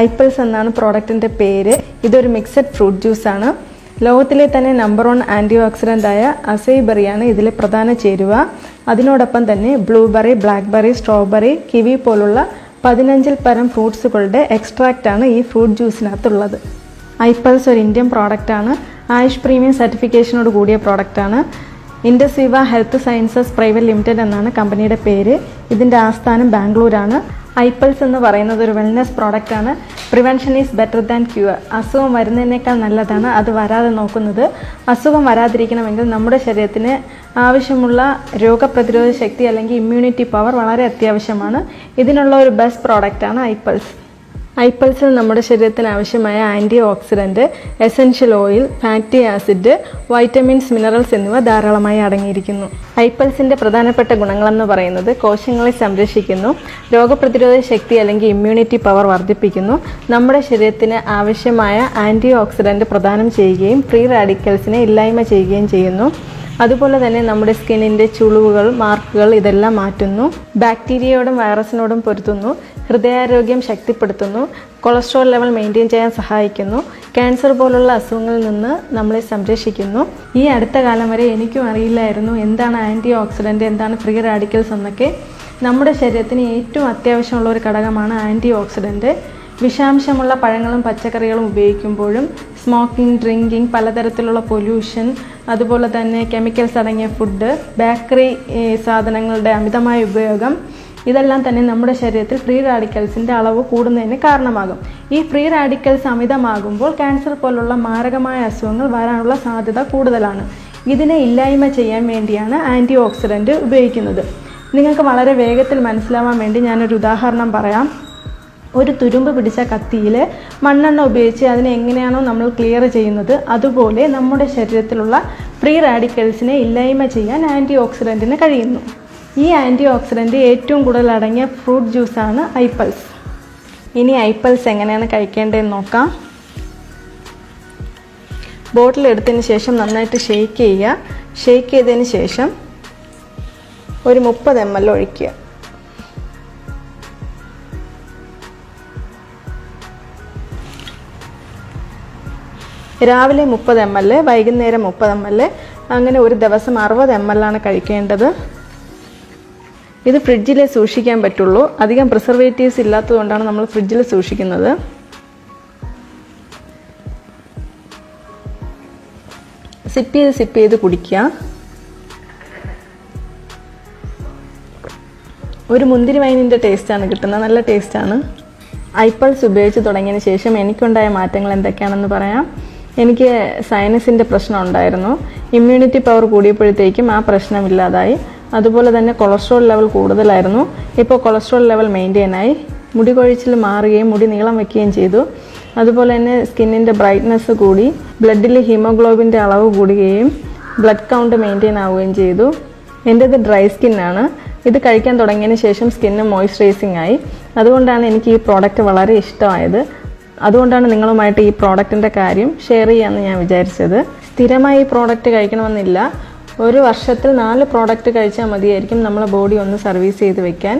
ഐപ്പൽസ് എന്നാണ് പ്രോഡക്റ്റിൻ്റെ പേര്. ഇതൊരു മിക്സഡ് ഫ്രൂട്ട് ജ്യൂസാണ്. ലോകത്തിലെ തന്നെ നമ്പർ 1 ആൻറ്റി ഓക്സിഡൻ്റായ അസൈ ബെറിയാണ് ഇതിലെ പ്രധാന ചേരുവ. അതിനോടൊപ്പം തന്നെ ബ്ലൂബെറി, ബ്ലാക്ക്ബെറി, സ്ട്രോബെറി, കിവി പോലുള്ള 15ൽ പരം ഫ്രൂട്ട്സുകളുടെ എക്സ്ട്രാക്റ്റാണ് ഈ ഫ്രൂട്ട് ജ്യൂസിനകത്തുള്ളത്. ഐപ്പൽസ് ഒരു ഇന്ത്യൻ പ്രോഡക്റ്റാണ്. ആയുഷ് പ്രീമിയം സർട്ടിഫിക്കേഷനോട് കൂടിയ പ്രോഡക്റ്റാണ്. ഇൻഡസ്വിവ ഹെൽത്ത് സയൻസസ് പ്രൈവറ്റ് ലിമിറ്റഡ് എന്നാണ് കമ്പനിയുടെ പേര്. ഇതിൻ്റെ ആസ്ഥാനം ബാംഗ്ലൂരാണ്. ഐപ്പൽസ് എന്ന് പറയുന്നത് ഒരു വെൽനെസ് പ്രോഡക്റ്റാണ്. Prevention is better than cure. അസുഖം വരുന്നതിനേക്കാൾ നല്ലതാണ് അത് വരാതെ നോക്കുന്നത്. അസുഖം വരാതിരിക്കണമെങ്കിൽ നമ്മുടെ ശരീരത്തിന് ആവശ്യമുള്ള രോഗപ്രതിരോധ ശക്തി അല്ലെങ്കിൽ ഇമ്മ്യൂണിറ്റി പവർ വളരെ അത്യാവശ്യമാണ്. ഇതിനുള്ള ഒരു ബെസ്റ്റ് പ്രോഡക്റ്റാണ് ഐപ്പൽസ്. ഐപ്പൽസിൽ നമ്മുടെ ശരീരത്തിന് ആവശ്യമായ antioxidant, essential oil, fatty acid, vitamins, minerals എന്നിവ ധാരാളമായി അടങ്ങിയിരിക്കുന്നു. ഐപ്പൽസിൻ്റെ പ്രധാനപ്പെട്ട ഗുണങ്ങളെന്ന് പറയുന്നത് കോശങ്ങളെ സംരക്ഷിക്കുന്നു, രോഗപ്രതിരോധ ശക്തി അല്ലെങ്കിൽ ഇമ്മ്യൂണിറ്റി പവർ വർദ്ധിപ്പിക്കുന്നു, നമ്മുടെ ശരീരത്തിന് ആവശ്യമായ ആൻറ്റി ഓക്സിഡൻറ്റ് പ്രദാനം ചെയ്യുകയും ഫ്രീ റാഡിക്കൽസിനെ ഇല്ലായ്മ ചെയ്യുകയും ചെയ്യുന്നു. അതുപോലെ തന്നെ നമ്മുടെ സ്കിന്നിൻ്റെ ചുളിവുകൾ, മാർക്കുകൾ ഇതെല്ലാം മാറ്റുന്നു, ബാക്ടീരിയയോടും വൈറസിനോടും പൊരുത്തുന്നു, ഹൃദയാരോഗ്യം ശക്തിപ്പെടുത്തുന്നു, കൊളസ്ട്രോൾ ലെവൽ മെയിൻറ്റെയിൻ ചെയ്യാൻ സഹായിക്കുന്നു, ക്യാൻസർ പോലുള്ള അസുഖങ്ങളിൽ നിന്ന് നമ്മളെ സംരക്ഷിക്കുന്നു. ഈ അടുത്ത കാലം വരെ എനിക്കും അറിയില്ലായിരുന്നു എന്താണ് ആൻറ്റി ഓക്സിഡൻറ്റ്, എന്താണ് ഫ്രീ റാഡിക്കൽസ് എന്നൊക്കെ. നമ്മുടെ ശരീരത്തിന് ഏറ്റവും അത്യാവശ്യമുള്ള ഒരു ഘടകമാണ് ആൻറ്റി ഓക്സിഡൻറ്റ്. വിഷാംശമുള്ള പഴങ്ങളും പച്ചക്കറികളും ഉപയോഗിക്കുമ്പോഴും സ്മോക്കിംഗ്, ഡ്രിങ്കിങ്, പലതരത്തിലുള്ള പൊല്യൂഷൻ, അതുപോലെ തന്നെ കെമിക്കൽസ് അടങ്ങിയ ഫുഡ്, ബേക്കറി സാധനങ്ങളുടെ അമിതമായ ഉപയോഗം, ഇതെല്ലാം തന്നെ നമ്മുടെ ശരീരത്തിൽ ഫ്രീ റാഡിക്കൽസിൻ്റെ അളവ് കൂടുന്നതിന് കാരണമാകും. ഈ ഫ്രീ റാഡിക്കൽസ് അമിതമാകുമ്പോൾ ക്യാൻസർ പോലുള്ള മാരകമായ അസുഖങ്ങൾ വരാനുള്ള സാധ്യത കൂടുതലാണ്. ഇതിനെ ഇല്ലായ്മ ചെയ്യാൻ വേണ്ടിയാണ് ആൻറ്റി ഓക്സിഡൻറ്റ് ഉപയോഗിക്കുന്നത്. നിങ്ങൾക്ക് വളരെ വേഗത്തിൽ മനസ്സിലാവാൻ വേണ്ടി ഞാനൊരു ഉദാഹരണം പറയാം. ഒരു തുരുമ്പ് പിടിച്ച കത്തിയിൽ മണ്ണെണ്ണ ഉപയോഗിച്ച് അതിനെ എങ്ങനെയാണോ നമ്മൾ ക്ലിയർ ചെയ്യുന്നത്, അതുപോലെ നമ്മുടെ ശരീരത്തിലുള്ള ഫ്രീ റാഡിക്കൽസിനെ ഇല്ലായ്മ ചെയ്യാൻ ആൻറ്റി ഓക്സിഡൻറ്റിന് കഴിയുന്നു. ഈ ആൻറ്റി ഓക്സിഡൻറ്റ് ഏറ്റവും കൂടുതൽ അടങ്ങിയ ഫ്രൂട്ട് ജ്യൂസാണ് ഐപ്പൽസ്. ഇനി ഐപ്പൽസ് എങ്ങനെയാണ് കഴിക്കേണ്ടതെന്ന് നോക്കാം. ബോട്ടിൽ എടുത്തതിന് ശേഷം നന്നായിട്ട് ഷെയ്ക്ക് ചെയ്യുക. ഷെയ്ക്ക് ചെയ്തതിന് ശേഷം ഒരു 30 ml ഒഴിക്കുക. രാവിലെ 30 ml, വൈകുന്നേരം 30 ml, അങ്ങനെ ഒരു ദിവസം 60 ml ആണ് കഴിക്കേണ്ടത്. ഇത് ഫ്രിഡ്ജിൽ സൂക്ഷിക്കാൻ പറ്റുള്ളൂ. അധികം പ്രിസർവേറ്റീവ്സ് ഇല്ലാത്തതുകൊണ്ടാണ് നമ്മൾ ഫ്രിഡ്ജിൽ സൂക്ഷിക്കുന്നത്. സിപ്പ് ചെയ്ത് കുടിക്കുക. ഒരു മുന്തിരി വൈനിൻ്റെ ടേസ്റ്റാണ് കിട്ടുന്നത്, നല്ല ടേസ്റ്റാണ്. ഐപ്പൽസ് ഉപയോഗിച്ച് തുടങ്ങിയതിന് ശേഷം എനിക്കുണ്ടായ മാറ്റങ്ങൾ എന്തൊക്കെയാണെന്ന് പറയാം. എനിക്ക് സൈനസിൻ്റെ പ്രശ്നം ഉണ്ടായിരുന്നു. ഇമ്മ്യൂണിറ്റി പവർ കൂടിയപ്പോഴത്തേക്കും ആ പ്രശ്നമില്ലാതായി. അതുപോലെ തന്നെ കൊളസ്ട്രോൾ ലെവൽ കൂടുതലായിരുന്നു. ഇപ്പോൾ കൊളസ്ട്രോൾ ലെവൽ മെയിൻറ്റെയിൻ ആയി. മുടി കൊഴിച്ചിൽ മാറുകയും മുടി നീളം വയ്ക്കുകയും ചെയ്തു. അതുപോലെ തന്നെ സ്കിന്നിൻ്റെ ബ്രൈറ്റ്നസ് കൂടി, ബ്ലഡിൽ ഹീമോഗ്ലോബിൻ്റെ അളവ് കൂടുകയും ബ്ലഡ് കൗണ്ട് മെയിൻറ്റെയിൻ ആവുകയും ചെയ്തു. എൻ്റേത് ഡ്രൈ സ്കിന്നാണ്. ഇത് കഴിക്കാൻ തുടങ്ങിയതിന് ശേഷം സ്കിന്ന് മോയ്സ്ചറൈസിങ് ആയി. അതുകൊണ്ടാണ് എനിക്ക് ഈ പ്രോഡക്റ്റ് വളരെ ഇഷ്ടമായത്. അതുകൊണ്ടാണ് നിങ്ങളുമായിട്ട് ഈ പ്രോഡക്റ്റിൻ്റെ കാര്യം ഷെയർ ചെയ്യാമെന്ന് ഞാൻ വിചാരിച്ചത്. സ്ഥിരമായി ഈ പ്രോഡക്റ്റ് കഴിക്കണമെന്നില്ല. ഒരു വർഷത്തിൽ 4 പ്രോഡക്റ്റ് കഴിച്ചാൽ മതിയായിരിക്കും നമ്മളെ ബോഡി ഒന്ന് സർവീസ് ചെയ്ത് വെക്കാൻ.